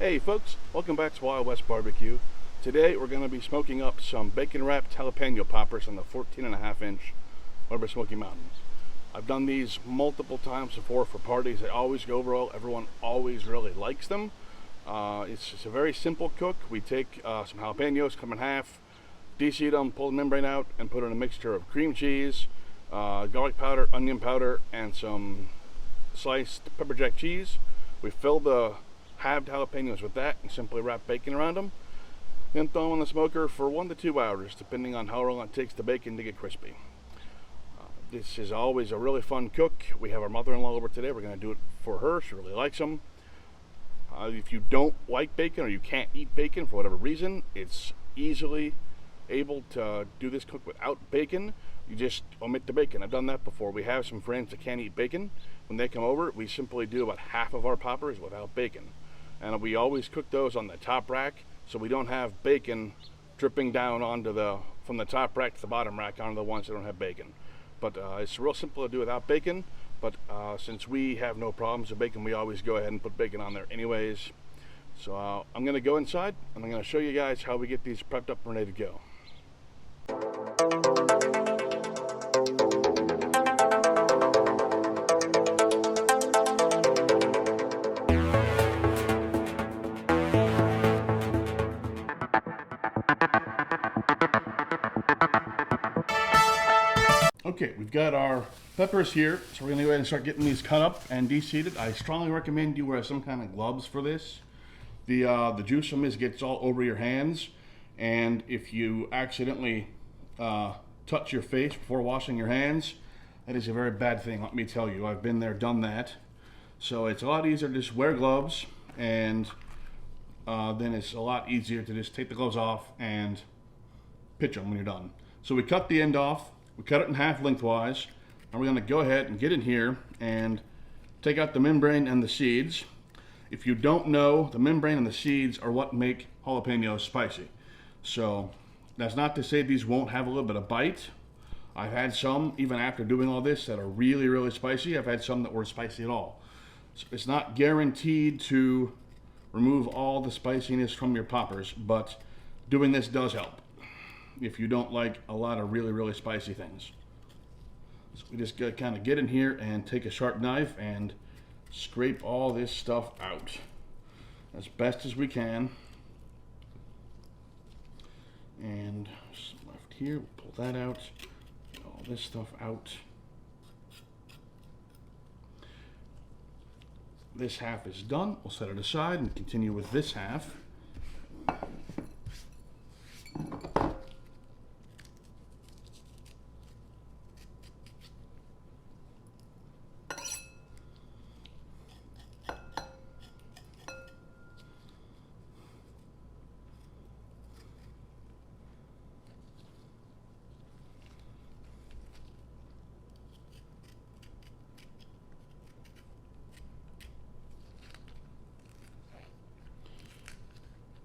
Hey folks, welcome back to Wild West Barbecue. Today we're going to be smoking up some bacon wrapped jalapeno poppers on the 14.5-inch over Smokey Mountains. I've done these multiple times before for parties. They always go over well. Everyone always really likes them. It's just a very simple cook. We take some jalapenos, cut them in half, de-seed them, pull the membrane out, and put in a mixture of cream cheese, garlic powder, onion powder, and some sliced pepper jack cheese. We fill the halved jalapenos with that and simply wrap bacon around them. Then throw them on the smoker for 1 to 2 hours, depending on how long it takes the bacon to get crispy. This is always a really fun cook. We have our mother-in-law over today. We're going to do it for her. She really likes them. If you don't like bacon or you can't eat bacon for whatever reason, it's easily able to do this cook without bacon. You just omit the bacon. I've done that before. We have some friends that can't eat bacon. When they come over, we simply do about half of our poppers without bacon. And we always cook those on the top rack, so we don't have bacon dripping down onto from the top rack to the bottom rack onto the ones that don't have bacon. But it's real simple to do without bacon. But since we have no problems with bacon, we always go ahead and put bacon on there anyways. So I'm going to go inside and I'm going to show you guys how we get these prepped up and ready to go. Okay, we've got our peppers here, so we're gonna go ahead and start getting these cut up and de-seeded. I strongly recommend you wear some kind of gloves for this. The juice from this gets all over your hands, and if you accidentally touch your face before washing your hands, that is a very bad thing, let me tell you. I've been there, done that. So it's a lot easier to just wear gloves, and then it's a lot easier to just take the gloves off and pitch them when you're done. So we cut the end off. We cut it in half lengthwise, and we're going to go ahead and get in here and take out the membrane and the seeds. If you don't know, the membrane and the seeds are what make jalapenos spicy. So that's not to say these won't have a little bit of bite. I've had some, even after doing all this, that are really, really spicy. I've had some that weren't spicy at all. So it's not guaranteed to remove all the spiciness from your poppers, but doing this does help if you don't like a lot of really, really spicy things. So we just gotta kind of get in here and take a sharp knife and scrape all this stuff out as best as we can. And some left here, we'll pull that out, get all this stuff out. This half is done. We'll set it aside and continue with this half.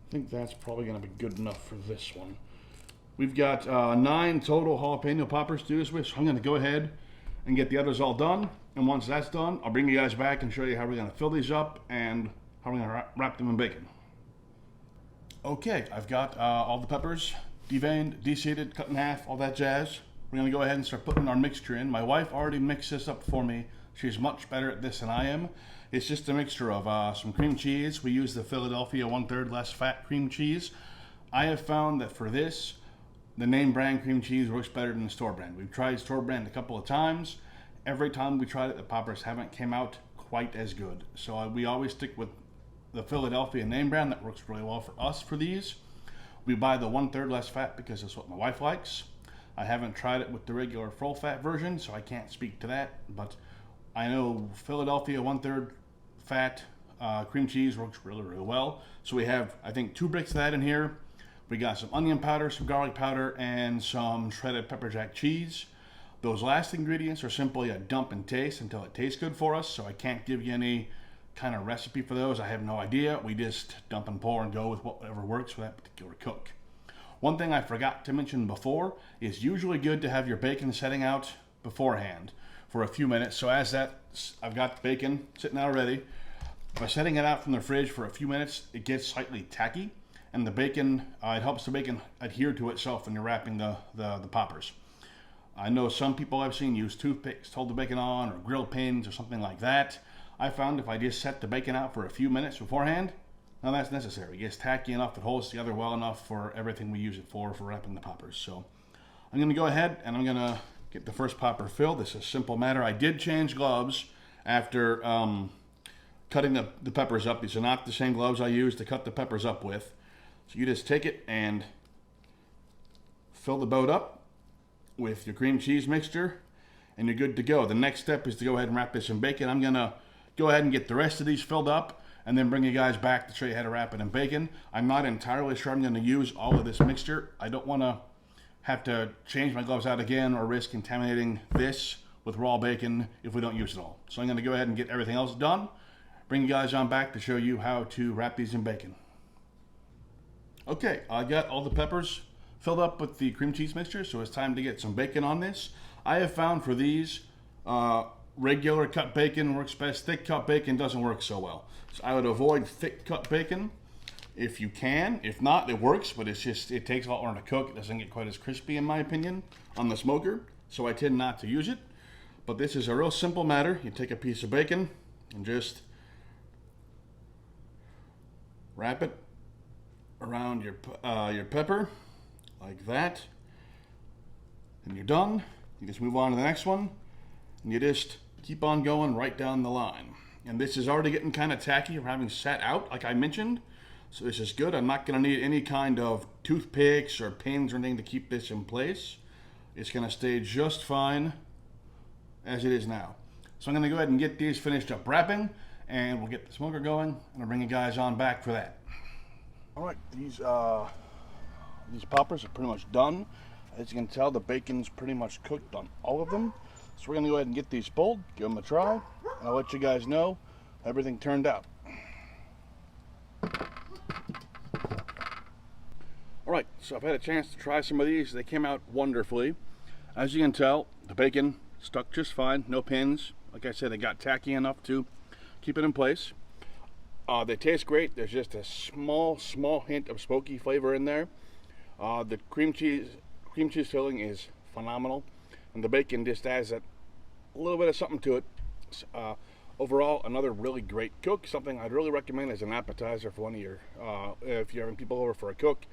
I think that's probably going to be good enough for this one. We've got 9 total jalapeno poppers to do this with, so I'm going to go ahead and get the others all done. And once that's done, I'll bring you guys back and show you how we're going to fill these up and how we're going to wrap them in bacon. Okay, I've got all the peppers deveined, de-seeded, cut in half, all that jazz. We're going to go ahead and start putting our mixture in. My wife already mixed this up for me. She's much better at this than I am. It's just a mixture of some cream cheese. We use the Philadelphia 1/3 less fat cream cheese. I have found that for this, the name brand cream cheese works better than the store brand. We've tried store brand a couple of times. Every time we tried it, the poppers haven't came out quite as good. So we always stick with the Philadelphia name brand. That works really well for us for these. We buy the 1/3 less fat because that's what my wife likes. I haven't tried it with the regular full fat version, so I can't speak to that, but I know Philadelphia 1/3 fat cream cheese works really, really well. So we have, I think, 2 bricks of that in here. We got some onion powder, some garlic powder, and some shredded pepper jack cheese. Those last ingredients are simply a dump and taste until it tastes good for us, so I can't give you any kind of recipe for those. I have no idea. We just dump and pour and go with whatever works for that particular cook. One thing I forgot to mention before is usually good to have your bacon setting out beforehand for a few minutes. So as that, I've got the bacon sitting out already. By setting it out from the fridge for a few minutes, it gets slightly tacky, and the bacon, it helps the bacon adhere to itself when you're wrapping the poppers. I know some people I've seen use toothpicks to hold the bacon on, or grill pins, or something like that. I found if I just set the bacon out for a few minutes beforehand, none of that's necessary. It gets tacky enough, it holds together well enough for everything we use it for wrapping the poppers. So I'm going to go ahead and I'm going to get the first popper filled. This is a simple matter. I did change gloves after cutting the peppers up. These are not the same gloves I used to cut the peppers up with. So you just take it and fill the boat up with your cream cheese mixture, and you're good to go. The next step is to go ahead and wrap this in bacon. I'm gonna go ahead and get the rest of these filled up and then bring you guys back to show you how to wrap it in bacon. I'm not entirely sure I'm gonna use all of this mixture. I don't wanna have to change my gloves out again or risk contaminating this with raw bacon if we don't use it all. So I'm gonna go ahead and get everything else done, bring you guys on back to show you how to wrap these in bacon. Okay, I got all the peppers filled up with the cream cheese mixture, so it's time to get some bacon on this. I have found for these, regular cut bacon works best. Thick cut bacon doesn't work so well. So I would avoid thick cut bacon if you can. If not, it works, but it takes a lot longer to cook. It doesn't get quite as crispy in my opinion on the smoker, so I tend not to use it. But this is a real simple matter. You take a piece of bacon and just wrap it around your pepper like that, and you're done. You just move on to the next one, and you just keep on going right down the line. And this is already getting kind of tacky from having sat out, like I mentioned, so this is good. I'm not going to need any kind of toothpicks or pins or anything to keep this in place. It's going to stay just fine as it is now. So I'm going to go ahead and get these finished up wrapping, and we'll get the smoker going, and I'll bring you guys on back for that. All right, these poppers are pretty much done. As you can tell, the bacon's pretty much cooked on all of them. So we're gonna go ahead and get these pulled, give them a try, and I'll let you guys know how everything turned out. All right, so I've had a chance to try some of these. They came out wonderfully. As you can tell, the bacon stuck just fine, no pins. Like I said, they got tacky enough to keep it in place. They taste great. There's just a small hint of smoky flavor in there. The cream cheese filling is phenomenal, and the bacon just adds a little bit of something to it. Overall, another really great cook. Something I'd really recommend as an appetizer for one of your, if you're having people over for a cook.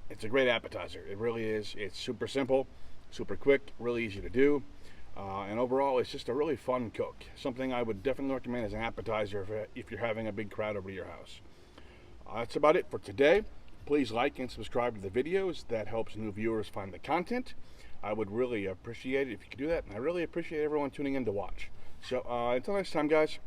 It's a great appetizer. It really is. It's super simple, super quick, really easy to do. And overall, it's just a really fun cook. Something I would definitely recommend as an appetizer if you're having a big crowd over to your house. That's about it for today. Please like and subscribe to the videos. That helps new viewers find the content. I would really appreciate it if you could do that. And I really appreciate everyone tuning in to watch. So until next time, guys.